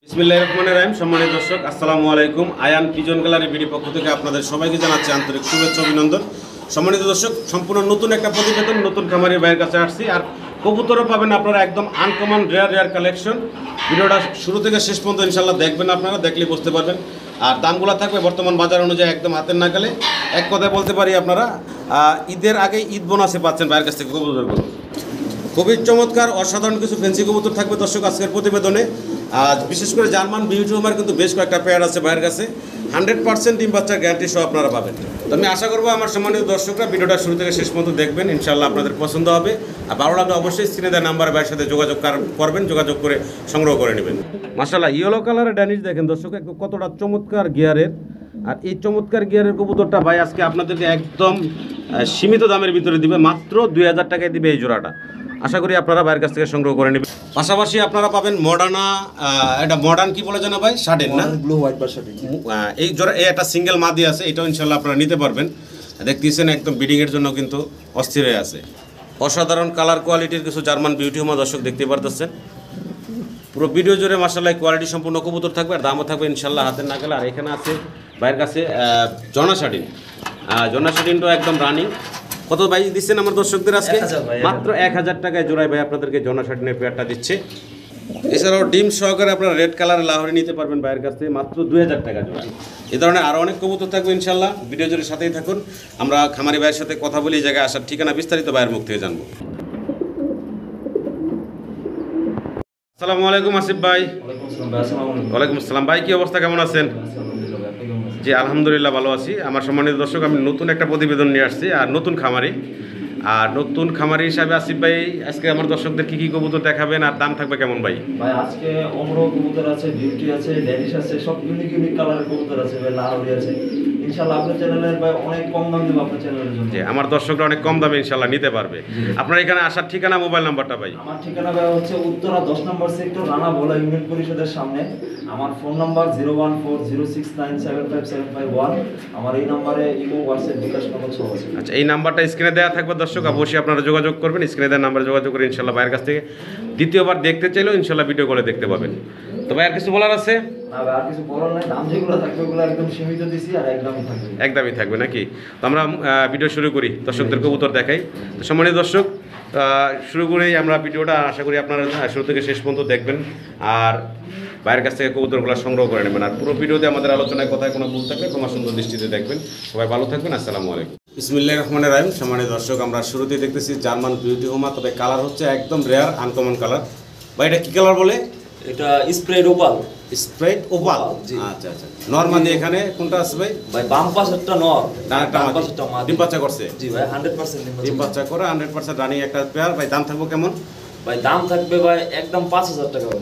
বিসমিল্লাহির রহমানির রহিম। সম্মানিত দর্শক, আসসালামু আলাইকুম। আয়ান পিজন গ্যালারি বিডি পক্ষ থেকে আপনাদের সবাইকে জানাচ্ছি আন্তরিক শুভেচ্ছা অভিনন্দন। সম্মানিত দর্শক, সম্পূর্ণ নতুন একটা প্রতিবেদন, নতুন খামারি ভাইয়ের কাছে আসছি। আর কবুতরও পাবেন আপনারা একদম আনকমন রেয়ার কালেকশন। ভিডিওটা শুরু থেকে শেষ পর্যন্ত ইনশাল্লাহ দেখবেন, আপনারা দেখলেই বুঝতে পারবেন। আর দামগুলো থাকবে বর্তমান বাজার অনুযায়ী একদম হাতের নাগালে। এক কথায় বলতে পারি আপনারা ঈদের আগে ঈদ বোনাসে পাচ্ছেন ভাইয়ের কাছ থেকে কবুতরগুলো। খুবই চমৎকার অসাধারণ কিছু ফেন্সি কবুতর থাকবে দর্শক আজকের প্রতিবেদনে। আজ বিশেষ করে জার্মান বিউটি হোমার কিন্তু বেশ কয়েকটা পেয়ার আছে ভাইয়ের কাছে। 100% ডিম বাচ্চার গ্যারান্টি সহ আপনারা পাবেন। তো আমি আশা করবো আমার সম্মানিত দর্শকরা ভিডিওটা শুরু থেকে শেষ পর্যন্ত দেখবেন, ইনশাল্লাহ আপনাদের পছন্দ হবে। আর ভালো লাগলে অবশ্যই স্ক্রিনে দেওয়া নাম্বারে ভাইয়ের সাথে যোগাযোগ করবেন, যোগাযোগ করে সংগ্রহ করে নেবেন। মাশাআল্লাহ, ইয়েলো কালারের ড্যানিশ দেখেন দর্শক, একটু কতটা চমৎকার গিয়ারের। আর এই চমৎকার গিয়ারের কবুতরটা ভাই আজকে আপনাদেরকে একদম সীমিত দামের ভিতরে দিবে, মাত্র 2000 টাকায় দিবে এই জোড়াটা। আশা করি আপনারা বাইরের কাছ থেকে সংগ্রহ করে নেবেন। পাশাপাশি আপনারা পাবেন মডার্না, এটা মডার্ন কি বলে জানা ভাই, শার্টেন না, ব্লু হোয়াইট বা শার্টেন। এই জোড়া এই একটা সিঙ্গেল মাদি আছে, এটাও ইনশাল্লাহ আপনারা নিতে পারবেন। দেখতেছেন একদম ব্রিডিংয়ের জন্য কিন্তু অস্থির হয়ে আছে। অসাধারণ কালার কোয়ালিটির কিছু জার্মান বিউটি হোমা দর্শক দেখতে পারতেছেন। পুরো ভিডিও জুড়ে মাশাআল্লাহ কোয়ালিটি সম্পূর্ণ কবুতর থাকবে, আর দামও থাকবে ইনশাল্লাহ হাতের নাগালে। আর এখানে আছে ভাইয়ের কাছে জনা শার্টিন, জনা শার্টিনটাও একদম রানিং। কত ভাই দিচ্ছেন আমার দর্শকদের আজকে? মাত্র 1000 টাকায় জোড়ায় ভাই আপনাদেরকে জনা শার্টিনের পেয়ারটা দিচ্ছে। এছাড়াও ডিম সহকারে আপনারা রেড কালারের লাহোরি নিতে পারবেন ভাইয়ের কাছ থেকে, মাত্র 2000 টাকা জোড়া। এই ধরনের আরও অনেক কবুতর থাকবে ইনশাল্লাহ, ভিডিও জুড়ে সাথেই থাকুন। আমরা খামারি ভাইয়ের সাথে কথা বলি, এই জায়গায় আসার ঠিকানা বিস্তারিত ভাইয়ের মুখ থেকে জানবো। আসসালামু আলাইকুম আসিফ ভাই। ওয়ালাইকুম আসসালাম ভাই, কি অবস্থা, কেমন আছেন? জি আলহামদুলিল্লাহ ভালো আছি। আমার সম্মানিত দর্শক, আমি নতুন একটা প্রতিবেদন নিয়ে আসছি, আর নতুন খামারি। আর নতুন খামারি হিসাবে আসিফ ভাই আজকে আমার দর্শকদের কি কি কবুতর দেখাবেন, আর দাম থাকবে কেমন ভাই? ভাই আজকে অমরো কবুতর আছে, বিউটি আছে, ড্যানিশ আছে, সব ইউনিক কালারের কবুতর আছে ভাই, লাহোরি আছে। ইনশাআল্লাহ আপনার চ্যানেলের ভাই অনেক কম দাম দেব আপনার চ্যানেলের জন্য। জি, আমার দর্শকরা অনেক কম দামে ইনশাআল্লাহ নিতে পারবে। আপনার এখানে আসার ঠিকানা, মোবাইল নাম্বারটা ভাই? আমার ঠিকানা ভাই হচ্ছে উত্তরা 10 নম্বর সেক্টর, রানা ভোলা ইউনিয়ন পরিষদের সামনে। আমার ফোন নাম্বার 01406975751। আমার এই নম্বরে ইমো, হোয়াটসঅ্যাপ, বিকাশ নগদ সব আছে। আচ্ছা, এই নাম্বারটা স্ক্রিনে দেওয়া থাকবে দর্শক, অবশ্যই আপনারা যোগাযোগ করবেন। স্ক্রিনে দেওয়া নাম্বারে যোগাযোগ করে ইনশাআল্লাহ ভাইয়ের কাছ থেকে দ্বিতীয়বার দেখতে চাইলেও ইনশাআল্লাহ ভিডিও কলে দেখতে পাবেন। তো ভাই আর কিছু বলার আছে? না ভাই আর কিছু বলার নাই, দাম যেগুলো থাকবে ওগুলো একদম সীমিত দিছি, আর একদমই থাকবে, একদমই থাকবে নাকি? তো আমরা ভিডিও শুরু করি, দর্শকদের কবুতর দেখাই। তো সম্মানিত দর্শক, শুরু করেই আমরা ভিডিওটা, আশা করি আপনারা শুরু থেকে শেষ পর্যন্ত দেখবেন, আর বাইরের কাছ থেকে কবুতরগুলো সংগ্রহ করে নেবেন। আর পুরো ভিডিওতে আমাদের আলোচনায় কথায় কোনো ভুল থাকলে তোমার সুন্দর দৃষ্টিতে দেখবেন। সবাই ভালো থাকবেন, আসসালামু আলাইকুম। বিসমিল্লাহির রহমানির রহিম। সম্মানিত দর্শক, আমরা শুরুতেই দেখতেছি জার্মান বিউটি হোমা, তবে কালার হচ্ছে একদম রেয়ার আনকমন কালার। ভাই এটা কি কালার বলে? এটা স্প্রেড ওপাল। স্প্রেড ওপাল, আচ্ছা আচ্ছা। নরমাদি এখানে কোনটা আছে ভাই? ভাই বাম পাশেরটা নর, ডানটা ডান মাদি। পাশেরটা মাদি। ডিম বাচ্চা করছে? জি ভাই 100% ডিম বাচ্চা করে 100% রানিং একটা পেয়ার। ভাই দাম থাকবে কেমন? ভাই দাম থাকবে ভাই একদম 5000 টাকা ভাই।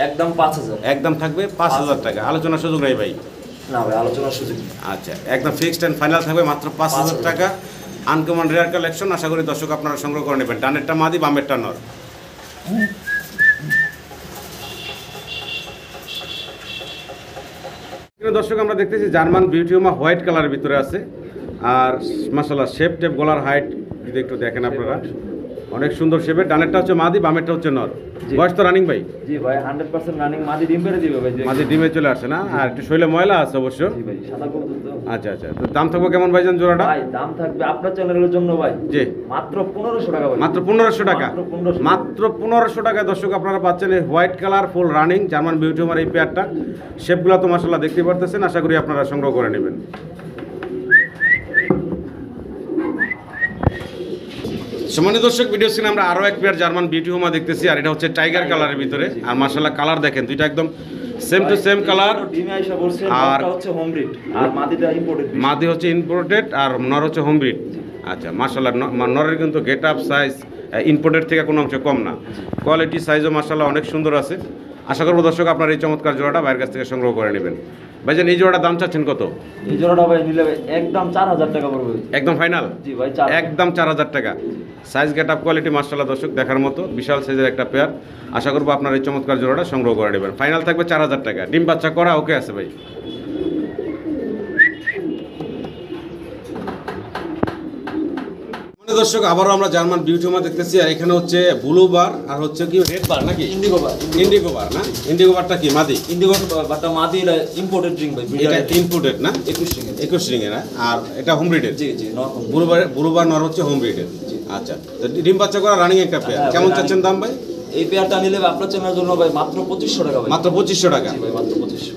একদম 5000। একদম থাকবে 5000 টাকা। আলোচনার সুযোগ নেই ভাই? না ভাই আলোচনার সুযোগ নেই। আচ্ছা, একদম ফিক্সড এন্ড ফাইনাল থাকবে মাত্র 5000 টাকা। আনকমন রেয়ার কালেকশন, আশা করি দর্শক আপনারা সংগ্রহ করে নেবেন। ডানেরটা মাদি, বামেরটা নর। দর্শক আমরা দেখতেছি জার্মান বিউটি হোমা হোয়াইট কালারের ভিতরে আছে। আর মাশাআল্লাহ শেপ টেপ, গলার হাইট যদি একটু দেখেন আপনারা, অনেক সুন্দর শেপের। ডানেরটা হচ্ছে মাদি, বামেরটা হচ্ছে নর। বয়স তো রানিং ভাই? জি ভাই 100% রানিং। মাদি ডিম পেড়ে দিবে ভাই। মাদি ডিমে চলে আসে না, আর একটু শৈলে ময়লা আছে অবশ্য। জি ভাই সাদা কবুতর তো। আচ্ছা আচ্ছা, তো দাম থাকবে কেমন ভাইজান জোড়াটা? ভাই দাম থাকবে আপনার চ্যানেলের জন্য ভাই জি মাত্র 1500 টাকা ভাই। মাত্র 1500 টাকা। মাত্র 1500 টাকায় দর্শক আপনারা পাচ্ছেন এই white colour full running German beauty Homer এই পেয়ারটা। শেপগুলো তো মাশাআল্লাহ দেখতে পারতেছেন, আশা করি আপনারা সংগ্রহ করে নেবেন। সম্মানিত দর্শক, ভিডিও স্ক্রিনে আমরা আরও এক পেয়ার জার্মান বিউটি হোমা দেখতেছি, আর এটা হচ্ছে টাইগার কালারের ভিতরে। আর মাশাআল্লাহ কালার দেখেন, দুইটা একদম সেম টু সেম কালার। ডিমে আইসা বলছে আর নরটা হচ্ছে হোম ব্রিড, আর মাদিটা ইম্পোর্টেড। মাদি হচ্ছে ইম্পোর্টেড আর নর হচ্ছে হোম ব্রিড। আচ্ছা মাশাআল্লাহ, নরের কিন্তু গেট আপ সাইজ ইম্পোর্টেড থেকে কোনো অংশ কম না। কোয়ালিটি সাইজও মাশাআল্লাহ অনেক সুন্দর আছে। আশা করবো দর্শক আপনার এই চমৎকার জোড়াটা বাইরের কাছ থেকে সংগ্রহ করে নেবেন। ভাইজান এই জোড়াটার দাম চাচ্ছেন কত? এই জোড়াটা ভাই নিলে একদম 4000 টাকা পড়বে। একদম ফাইনাল? জি ভাই একদম 4000 টাকা। সাইজ গেট আপ কোয়ালিটি মাশাআল্লাহ দর্শক দেখার মতো বিশাল সাইজের একটা পেয়ার। আশা করবো আপনার এই চমৎকার জোড়াটা সংগ্রহ করে নেবেন। ফাইনাল থাকবে 4000 টাকা। ডিম বাচ্চা করা ওকে আছে ভাই? দর্শক আবারও আমরা জার্মান বিউটি হোমা দেখতেছি, আর এখানে হচ্ছে ব্লু বার আর হচ্ছে কি রেড বার নাকি ইন্ডিগো বার। ইন্ডিগো বার না? ইন্ডিগো বারটা কি মাদি? ইন্ডিগো বারটা মাদি, এটা ইম্পোর্টেড ড্রিঙ্ক ভাই। এটা ইম্পোর্টেড না? 21 রিং। 21 রিং এর না? আর এটা হোম ব্রিডের? জি জি, নরমাল। ব্লু বার নর হচ্ছে হোম ব্রিডের। আচ্ছা, তো ডিম বাচ্চা করা রানিং একটা পেয়ার, হ্যাঁ, কেমন ভাই, চাচ্ছেন দাম ভাই? এই পেয়ারটা নিলে আপনার চ্যানেলের জন্য ভাই মাত্র 2500 টাকা ভাই। মাত্র 2500 টাকা। জি ভাই, মাত্র 2500।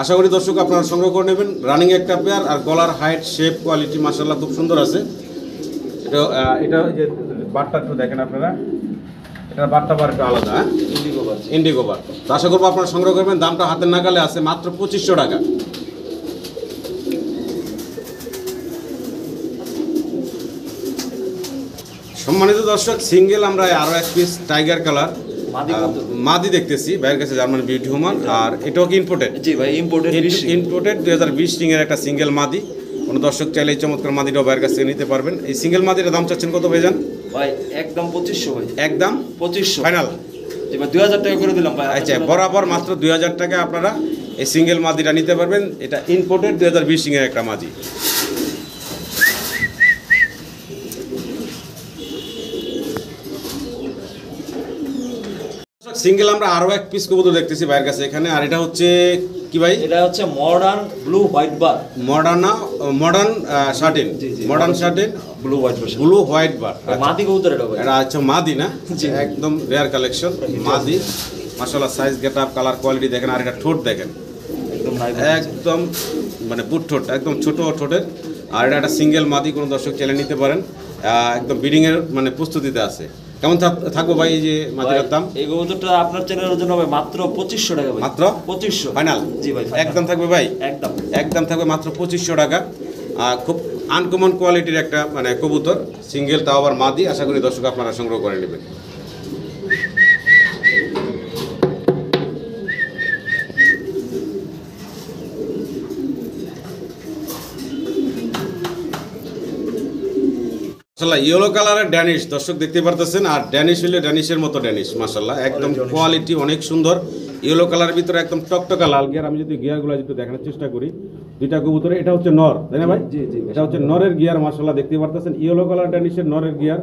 আশা করি দর্শক আপনারা সংগ্রহ করে নেবেন। রানিং একটা পেয়ার, আর গলার হাইট শেপ কোয়ালিটি মাশাআল্লাহ খুব সুন্দর আছে। এটা যে বারটা একটু দেখেন আপনারা, এটা বারটা বার একটু আলাদা, হ্যাঁ ইন্ডিগো বার। ইন্ডিগো বার। তো আশা করবো আপনারা সংগ্রহ করবেন, দামটা হাতের নাগালে আছে, মাত্র 2500 টাকা। সম্মানিত দর্শক, সিঙ্গেল আমরা আরও এক পিস টাইগার কালার মাদি কত? মাদি দেখতেছি বাইরের কাছে, জার্মান বিউটি হোমান। আর এটাও কি ইম্পোর্টেড? জি ভাই, ইম্পোর্টেড। ইম্পোর্টেড 2020 রিংয়ের একটা সিঙ্গেল মাদি। কোনো দর্শক চাইলে এই চমৎকার মাদিটাও বাইরের কাছ থেকে নিতে পারবেন। এই সিঙ্গেল মাদিটার দাম চাচ্ছেন কত ভাই জান? ভাই একদম 2500 ভাই। একদম 2500 ফাইনাল। জি ভাই, 2000 টাকা করে দিলাম ভাই। আচ্ছা, বরাবর মাত্র 2000 টাকা আপনারা এই সিঙ্গেল মাদিটা নিতে পারবেন। এটা ইম্পোর্টেড 2020 রিংয়ের একটা মাদি। সিঙ্গেল আমরা আরো এক পিস কবুতর দেখতেছি ভাইয়ের কাছে এখানে, আর এটা হচ্ছে কি ভাই? এটা হচ্ছে মডার্ন ব্লু হোয়াইট বার। মডার্ন শার্টিন, জি, জি। মডার্ন শার্টিন ব্লু হোয়াইট বার। ব্লু হোয়াইট বার। মাদি কবুতর এটা ভাই। এটা হচ্ছে মাদি না? জি। একদম রেয়ার কালেকশন মাদি। মাশাআল্লাহ সাইজ গেটআপ কালার কোয়ালিটি দেখেন, আর এটা ঠোঁট দেখেন একদম নাই। একদম মানে বুট ঠোঁট, একদম ছোট ঠোঁটের। আর এটা একটা সিঙ্গেল মাদি, কোনো দর্শক চাইলে নিতে পারেন। একদম ব্রিডিং এর মানে প্রস্তুতিতে আছে। কেমন থাকবো ভাই এই যে মাদিটার দাম? এই কবুতরটা আপনার চ্যানেলের জন্য ভাই মাত্র 2500 টাকা ভাই। মাত্র 2500 ফাইনাল? জি ভাই, একদম থাকবে ভাই, একদম। একদম থাকবে মাত্র 2500 টাকা। খুব আনকমন কোয়ালিটির একটা মানে কবুতর, সিঙ্গেল, তাও আবার মাদি। আশা করি দর্শক আপনারা সংগ্রহ করে নেবেন। মাশাআল্লাহ ইয়েলো কালারের ড্যানিশ দর্শক দেখতে পারতেছেন, আর ড্যানিশ হলে ড্যানিশের মতো ড্যানিশ। মাশাআল্লাহ একদম কোয়ালিটি অনেক সুন্দর। ইয়েলো কালারের ভিতরে একদম টকটকা লাল গিয়ার। আমি যদি গিয়ারগুলো যদি দেখানোর চেষ্টা করি, দুইটা কবুতরে, এটা হচ্ছে নর, তাই না ভাই? জি জি, এটা হচ্ছে নরের গিয়ার। মাশাআল্লাহ দেখতে পারতেছেন ইয়েলো কালার ড্যানিশের নরের গিয়ার,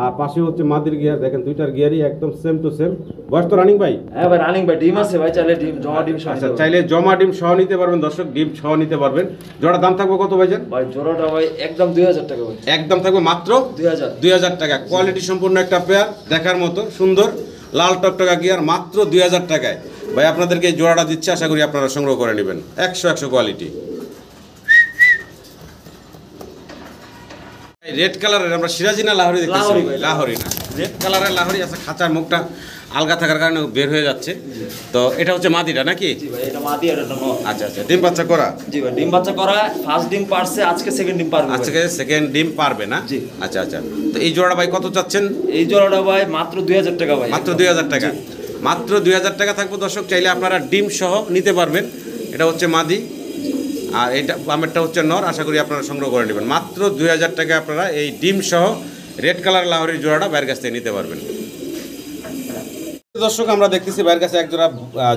আর পাশে হচ্ছে মাদির গিয়ার। দেখেন দুইটার গিয়ারই একদম সেম টু সেম। বয়স তো রানিং ভাই? হ্যাঁ ভাই, রানিং ভাই। ডিম আছে ভাই, চাইলে ডিম জমা ডিম সহ আচ্ছা, নিতে চাইলে জমা ডিম সহ নিতে পারবেন দর্শক, ডিম সহ নিতে পারবেন। জোড়া দাম থাকবে কত ভাইজান? ভাই জোড়াটা ভাই একদম 2000 টাকা ভাই। একদম থাকবে মাত্র 2000 টাকা। কোয়ালিটি সম্পূর্ণ একটা পেয়ার, দেখার মতো সুন্দর লাল টকটকা গিয়ার, মাত্র 2000 টাকায় ভাই আপনাদেরকে এই জোড়াটা দিচ্ছে। আশা করি আপনারা সংগ্রহ করে নেবেন। 100 কোয়ালিটি। রেড কালারের আমরা সিরাজি না লাহোরি দেখতেছি? লাহোরি ভাই, লাহোরি না, রেড কালারের লাহোরি আছে। খাঁচার মুখটা আলগা থাকার কারণে বের হয়ে যাচ্ছে। তো এটা হচ্ছে মাদিটা নাকি? জি ভাই, এটা মাদি আর এটা নর। আচ্ছা আচ্ছা, ডিম বাচ্চা করা? জি ভাই, ডিম বাচ্চা করা। ফার্স্ট ডিম পারছে, আজকে সেকেন্ড ডিম পারবে। আজকে সেকেন্ড ডিম পারবে না? জি। আচ্ছা আচ্ছা, তো এই জোড়াটা ভাই কত চাচ্ছেন? এই জোড়াটা ভাই মাত্র 2000 টাকা ভাই। মাত্র 2000 টাকা। মাত্র 2000 টাকা থাকবে দর্শক, চাইলে আপনারা ডিম সহ নিতে পারবেন। এটা হচ্ছে মাদি, আর এটা বামেরটা হচ্ছে নর। আশা করি আপনারা সংগ্রহ করে নেবেন। মাত্র 2000 টাকা আপনারা এই ডিম সহ রেড কালার লাহোরির জোড়াটা বাইরের কাছ থেকে নিতে পারবেন। দর্শক আমরা দেখতেছি বাইরের কাছে এক জোড়া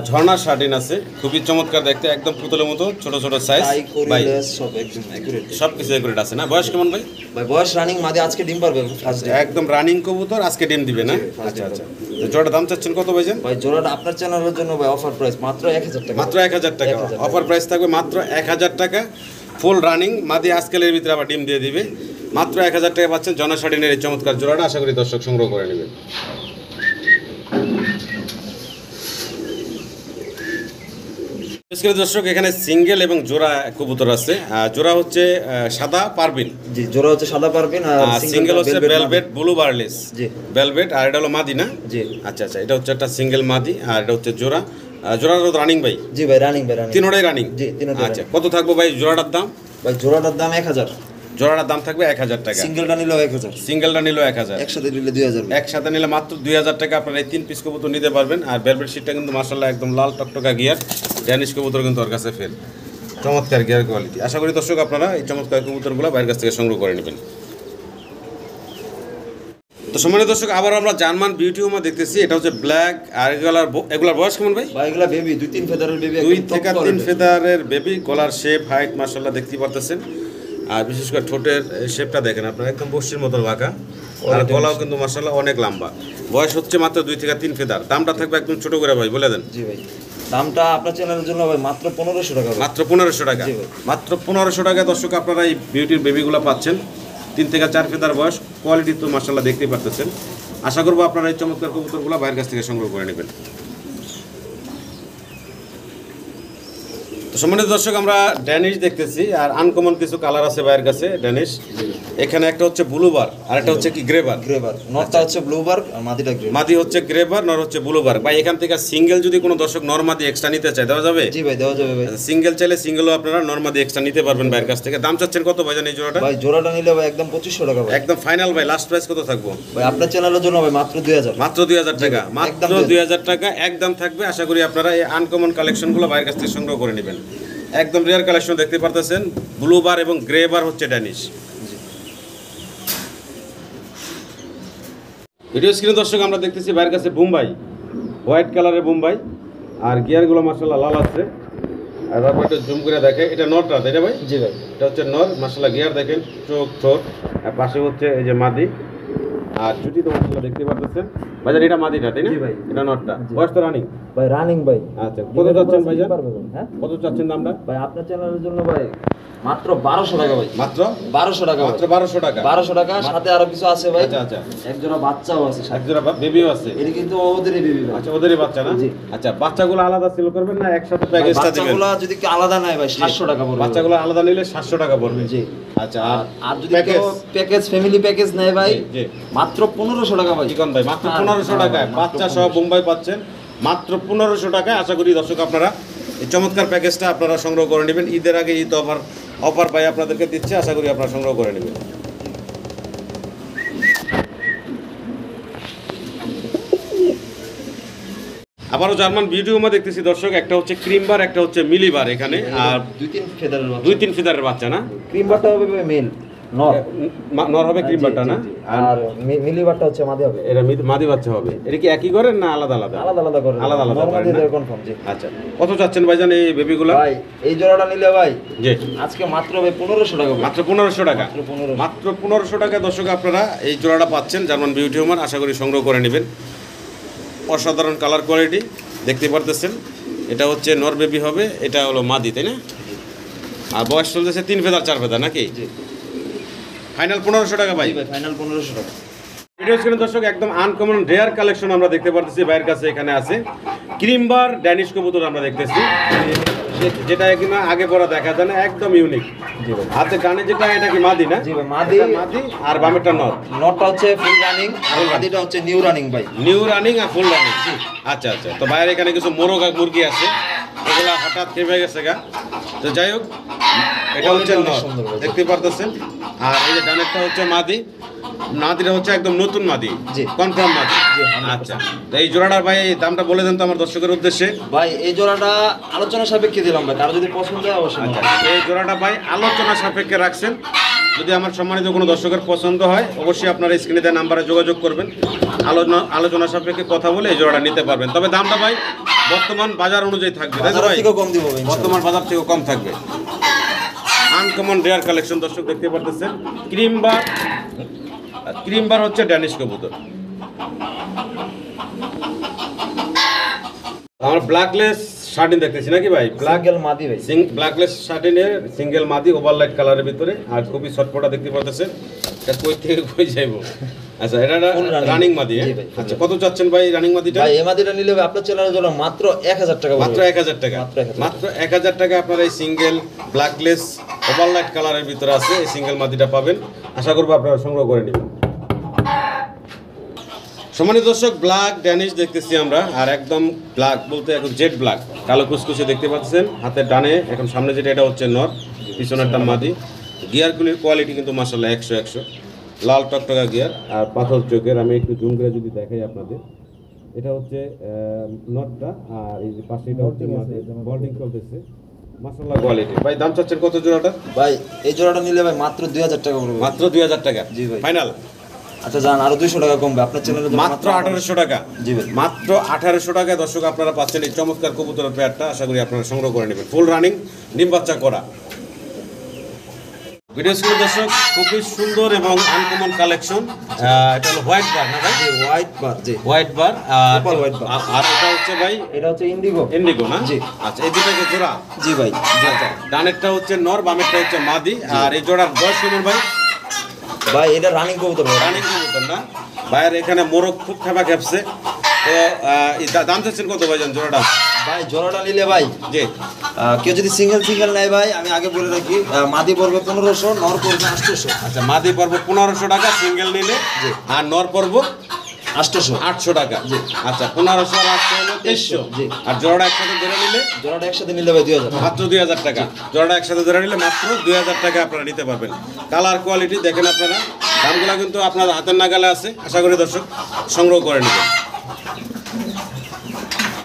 ঝর্ণার শার্টিন আছে, খুবই চমৎকার দেখতে, একদম পুতুলের মতো ছোট ছোট সাইজ। টাই ভাই কোরিয়াস সব একদম একুরেট। সব কিছু একুরেট আছে না? বয়স কেমন ভাই? ভাই বয়স রানিং মাদি, আজকে ডিম পারবে ফার্স্ট ডিম। একদম রানিং কবুতর, আজকে ডিম দিবে না? আচ্ছা আচ্ছা, তো জোড়ার দাম চাচ্ছেন কত ভাইজান? ভাই জোড়াটা আপনার চ্যানেলের জন্য ভাই অফার প্রাইস মাত্র 1000 টাকা। মাত্র 1000 টাকা। অফার প্রাইস থাকবে মাত্র 1000 টাকা। ফুল রানিং মাদি, আজকালের ভিতরে আবার ডিম দিয়ে দিবে। মাত্র 1000 টাকা পাচ্ছেন জনা শার্টিনের এই চমৎকার জোড়াটা। আশা করি দর্শক সংগ্রহ করে নেবেন। দর্শক এখানে সিঙ্গেল এবং জোড়া কবুতর আছে। জোড়া হচ্ছে সাদা পারবিন, জি জোড়া হচ্ছে সাদা পারবিন, আর সিঙ্গেল হচ্ছে ভেলভেট ব্লু বারলেস। জি ভেলভেট, আর এটা হলো মাদি না? জি আচ্ছা আচ্ছা, এটা হচ্ছে একটা সিঙ্গেল মাদি, আর এটা হচ্ছে জোড়া। জোড়াটা তো রানিং ভাই? জি ভাই রানিং ভাই, রানিং তিনোটাই রানিং? জি তিনোটাই। আচ্ছা, কত থাকবে ভাই জোড়াটার দাম? ভাই জোড়াটার দাম 1000। জোড়াটার দাম থাকবে 1000 টাকা। সিঙ্গেলটা নিলো 1000। সিঙ্গেলটা নিল 1000, একসাথে নিলে 2000। একসাথে নিলে মাত্র 2000 টাকা আপনারা এই 3 পিস কবুতর নিতে পারবেন। আর ভেলভেট শিটটা কিন্তু মাশাআল্লাহ একদম লাল টকটকা গিয়ার। ড্যানিশ কবুতর কিন্তু ওর কাছে ফের চমৎকার গিয়ার কোয়ালিটি। আশা করি দর্শক আপনারা এই চমৎকার কবুতরগুলো বাইরের কাছ থেকে সংগ্রহ করে নেবেন। তো সম্মানিত দর্শক আবার আমরা জার্মান বিউটি হোমা দেখতেছি। এটা হচ্ছে ব্ল্যাক, আর এগুলার বয়স কেমন ভাই? ভাই এগুলা বেবি 2-3 ফেদারের বেবি, 2 থেকে 3 ফেদারের বেবি। গলার শেপ হাইট মাশাআল্লাহ দেখতে পারতেছেন। আর বিশেষ করে ঠোঁটের শেপটা দেখেন আপনারা, একদম বস্তির মতো বাঁকা। আর গলাও কিন্তু মাশাআল্লাহ অনেক লম্বা। বয়স হচ্ছে মাত্র 2 থেকে 3 ফেদার। দামটা থাকবে একদম ছোট করে ভাই বলে দেন। জি ভাই, দামটা আপনার চ্যানেলের জন্য ভাই মাত্র 1500 টাকা। মাত্র 1500 টাকা। মাত্র 1500 টাকা দর্শক আপনারা এই বিউটির বেবিগুলো পাচ্ছেন। 3 থেকে 4 ফেদার বয়স, কোয়ালিটি তো মাশাআল্লাহ দেখতেই পাচ্ছেন। আশা করবো আপনারা এই চমৎকার কবুতরগুলো বাইরের কাছ থেকে সংগ্রহ করে নেবেন। সম্মানিত দর্শক, আমরা ড্যানিশ দেখতেছি আর আনকমন কিছু কালার আছে বাইরের কাছে ড্যানিশ। এখানে একটা হচ্ছে ব্লুবার আর একটা হচ্ছে কি গ্রেবার। নরটা হচ্ছে ব্লুবার আর মাদিটা গ্রে। মাদি হচ্ছে গ্রেবার, নর হচ্ছে ব্লুবার। ভাই এখান থেকে সিঙ্গেল যদি কোনো দর্শক নর মাদি এক্সট্রা নিতে চায় দেওয়া যাবে? জি ভাই, দেওয়া যাবে ভাই। সিঙ্গেল চাইলে সিঙ্গেলও আপনারা নর মাদি এক্সট্রা নিতে পারবেন বাইরের কাছ থেকে। দাম চাচ্ছেন কত ভাই জানেন এই জোড়াটা? ভাই জোড়াটা নিলে ভাই একদম 2500 টাকা ভাই। একদম ফাইনাল ভাই, লাস্ট প্রাইস কত থাকবো? ভাই আপনার চ্যানেলের জন্য ভাই মাত্র 2000। মাত্র 2000 টাকা। মাত্র 2000 টাকা একদম থাকবে। আশা করি আপনারা এই আনকমন কালেকশনগুলো বাইরের কাছ থেকে সংগ্রহ করে নেবেন। একদম রেয়ার কালেকশন দেখতে পারতেছেন। ব্লুবার এবং গ্রেবার হচ্ছে ড্যানিশ। ভিডিও স্ক্রিনে দর্শক আমরা দেখতেছি বাইরের কাছে বোম্বাই, হোয়াইট কালারের বোম্বাই। আর গিয়ারগুলো মাশাআল্লাহ লাল আছে। আর তারপর একটু জুম করে দেখে, এটা নরটা তাই না ভাই? জি ভাই, এটা হচ্ছে নর। মাশাআল্লাহ গিয়ার দেখেন, চোখ ঠোঁট। আর পাশে হচ্ছে এই যে মাদি। আর চুটি তো মাশাআল্লাহ দেখতে পারতেছেন। ভাইজান এটা মাদিটা তাই না? জি ভাই, এটা নরটা। বয়স তো রানিং ভাই, রানিং ভাই। আচ্ছা, কত চাচ্ছেন ভাইজান? হ্যাঁ, কত চাচ্ছেন দামটা? ভাই আপনার চ্যানেলের জন্য ভাই মাত্র 1200 টাকা ভাই। মাত্র 1200 টাকা। মাত্র 1200 টাকা। 1200 টাকা, সাথে আরো কিছু আছে ভাই। আচ্ছা আচ্ছা, এক জোড়া বাচ্চাও আছে, এক জোড়া বেবিও আছে। এটা কিন্তু ওদেরই বেবি ভাই। আচ্ছা, ওদেরই বাচ্চা না? জি। আচ্ছা, বাচ্চাগুলো আলাদা সেল করবেন না একসাথে প্যাকেজটা দিবেন? বাচ্চাগুলো যদি কি আলাদা নেয় ভাই 700 টাকা পড়বে। বাচ্চাগুলো আলাদা নিলে 700 টাকা পড়বে। জি। আচ্ছা, আর যদি কেউ প্যাকেজ, ফ্যামিলি প্যাকেজ নেয় ভাই, জি, মাত্র 1500 টাকা ভাই। চিকন ভাই মাত্র 1500 টাকায় বাচ্চা সহ বোম্বাই পাচ্ছেন মাত্র 1500 টাকায়। আশা করি দর্শক আপনারা এই চমৎকার প্যাকেজটা আপনারা সংগ্রহ করে নেবেন। ঈদের আগে ঈদ অফার পাই আপনাদেরকে দিচ্ছে। আশা করি আপনারা সংগ্রহ করে নেবেন। আবারও জার্মান বিউটিউমা দেখতেছি দর্শক। একটা হচ্ছে ক্রিমবার, একটা হচ্ছে মিলিবার এখানে। আর 2-3 ফেদারের বাচ্চা। 2-3 ফিদারের বাচ্চা না? ক্রিমবারটা হবে মেল, নর। নর হবে ক্রিমবারটা না? আর মিলিবারটা হচ্ছে মাদি হবে। এটা মাদি বাচ্চা হবে। এটা কি একই করেন না আলাদা আলাদা? আলাদা আলাদা করে, আলাদা আলাদা নরমালি করেন না? দেয় কনফার্ম। জি। আচ্ছা, কত চাচ্ছেন ভাইজান এই বেবিগুলো? ভাই এই জোড়াটা নিলে ভাই জি আজকে মাত্র ভাই 1500 টাকা ভাই। মাত্র 1500 টাকা। মাত্র 1500। মাত্র 1500 টাকা দর্শক আপনারা এই জোড়াটা পাচ্ছেন জার্মান বিউটি হোমার। আশা করি সংগ্রহ করে নেবেন। অসাধারণ কালার কোয়ালিটি দেখতে পারতেছেন। এটা হচ্ছে নর বেবি হবে, এটা হলো মাদি তাই না? আর বয়স চলতেছে 3 ফেদার 4 ফেদার নাকি? জি। ফাইনাল 1500 টাকা ভাই। ভাই ফাইনাল 1500 টাকা। ভিডিও স্ক্রিনে দর্শক একদম আনকমন রেয়ার কালেকশন আমরা দেখতে পারতেছি বাইরের কাছে। এখানে আছে ক্রিমবার ড্যানিশ কবুতর আমরা দেখতেছি, যেটা কিনা আগে পরে দেখা যায় না, একদম ইউনিক। জি ভাই। হাতে ডানে যেটা এটা কি মাদি না? জি ভাই, মাদি। এটা মাদি আর বামেরটা নর। নটটা হচ্ছে ফুল রানিং আর মাদিটা হচ্ছে নিউ রানিং ভাই। নিউ রানিং আর ফুল রানিং। আচ্ছা আচ্ছা, তো বাইরে এখানে কিছু মোরগ আর মুরগি আছে, এগুলা হঠাৎ থেমে গেছে গা। তো যাই হোক, এটা হচ্ছে নর দেখতে পারতেছেন। আর এই যে ডানেরটা হচ্ছে মাদি, মাদিটা হচ্ছে একদম নতুন মাদি, জি। কনফার্ম মাদি। জি, 100%। আচ্ছা, তো এই জোড়াটার ভাই দামটা বলে দেন তো আমার দর্শকের উদ্দেশ্যে। ভাই এই জোড়াটা আলোচনা সাপেক্ষে দিলাম ভাই, তার যদি পছন্দ হয় অবশ্যই আচ্ছা, নেবেন। এই জোড়াটা ভাই আলোচনা সাপেক্ষে রাখছেন। যদি আমার সম্মানিত কোনো দর্শকের পছন্দ হয় অবশ্যই আপনারা স্ক্রিনে দেওয়া নাম্বারে যোগাযোগ করবেন। আলোচনা সাপেক্ষে কথা বলে এই জোড়াটা নিতে পারবেন। তবে দামটা ভাই বর্তমান বাজার অনুযায়ী থাকবে, তাই তো বাজার ভাই? থেকেও কম দিব ভাই ইনশাআল্লাহ। বর্তমান বাজার থেকেও কম থাকবে। আনকমন রেয়ার কালেকশন দর্শক দেখতে পারতেছেন। ক্রিমবার হচ্ছে ড্যানিশ কবুতর। আমার ব্ল্যাকলেস শার্টিন দেখতেছি নাকি ভাই? সিঙ্গেল মাদি ভাই। ব্ল্যাকলেস শার্টিনের সিঙ্গেল মাদি ওভারলাইট কালারের ভিতরে। আর খুবই ছটপটা দেখতে পারতেছেন। এটা কই থেকে কই যাইবো? আচ্ছা, এটা রানিং মাদি। জি ভাই। আচ্ছা, কত চাচ্ছেন ভাই রানিং মাদিটা? ভাই এই মাদিটা নিলে ভাই আপনার চ্যানেলের জন্য মাত্র 1000 টাকা মাত্র 1000 টাকা। মাত্র 1000 টাকা আপনারা এই সিঙ্গেল ব্ল্যাকলেস ওভারলাইট কালারের ভিতরে আছে এই সিঙ্গেল মাদিটা পাবেন। আশা করবো আপনারা সংগ্রহ করে নেবেন। সম্মানিত দর্শক, ব্ল্যাক ড্যানিশ দেখতেছি আমরা। আর একদম ব্ল্যাক বলতে এখন জেড ব্ল্যাক, কালো কুচকুচে দেখতে পাচ্ছেন। হাতের ডানে এখন সামনে যেটা এটা হচ্ছে নর, পিছনেরটা মাদি। গিয়ারগুলির কোয়ালিটি কিন্তু মাশাআল্লাহ 100 লাল টকটকা গিয়ার আর পাথর চোখের। আমি একটু জুম করে যদি দেখাই আপনাদের, এটা হচ্ছে নটটা আর এই যে পাশে এটা হচ্ছে বল্ডিং চলতেছে। মাশাআল্লাহ কোয়ালিটি। ভাই দাম চাচ্ছেন কত জোড়াটা? ভাই এই জোড়াটা নিলে ভাই মাত্র 2000 টাকা পড়বে। মাত্র 2000 টাকা। জি ভাই। ফাইনাল। আচ্ছা জান, আরো 200 টাকা কমবে আপনার চ্যানেলের জন্য। মাত্র 1800 টাকা। জি ভাই। মাত্র 1800 টাকায় দর্শক আপনারা পাচ্ছেন এই চমৎকার কবুতরের পেয়ারটা। আশা করি আপনারা সংগ্রহ করে নেবেন। ফুল রানিং, ডিম বাচ্চা করা। ভিডিও স্ক্রিনে দর্শক খুবই সুন্দর এবং আনকমন কালেকশন। এটা হলো হোয়াইট বার না ভাই? হোয়াইট বার, জি হোয়াইট বার আর Opal white bar। আর এটা হচ্ছে ভাই এটা হচ্ছে ইন্ডিগো। ইন্ডিগো না? জি। আচ্ছা, এই দুটাকে জোড়া? জি ভাই, আচ্ছা, ডানেরটা হচ্ছে নর, বামেরটা হচ্ছে মাদি। আর এই জোড়ার বয়স কেমন ভাই? ভাই এটা রানিং কবুতর ভাই। রানিং কবুতর না? ভাইয়ের এখানে মোরগ খুব খাবা খেপছে। তো এই দাম চাচ্ছেন কত ভাইজান জোড়াটা? ভাই জোড়াটা নিলে ভাই জি, কেউ যদি সিঙ্গেল নেয় ভাই, আমি আগে বলে রাখি, মাদি পড়বে 1500, নর পড়বে 800। আচ্ছা, মাদি পর্ব 1500 টাকা সিঙ্গেল নিলে, জি। আর নর পর্ব 800। 800 টাকা। জি। আচ্ছা, 1500 আর 800 হলো 2300। জি। আর জোড়াটা একসাথে ধরে নিলে জোড়াটা একসাথে নিলে ভাই 2000। মাত্র 2000 টাকা। জোড়াটা একসাথে ধরে নিলে মাত্র 2000 টাকা আপনারা নিতে পারবেন। কালার কোয়ালিটি দেখেন আপনারা, দামগুলো কিন্তু আপনার হাতের নাগালে আছে। আশা করি দর্শক সংগ্রহ করে নেবেন।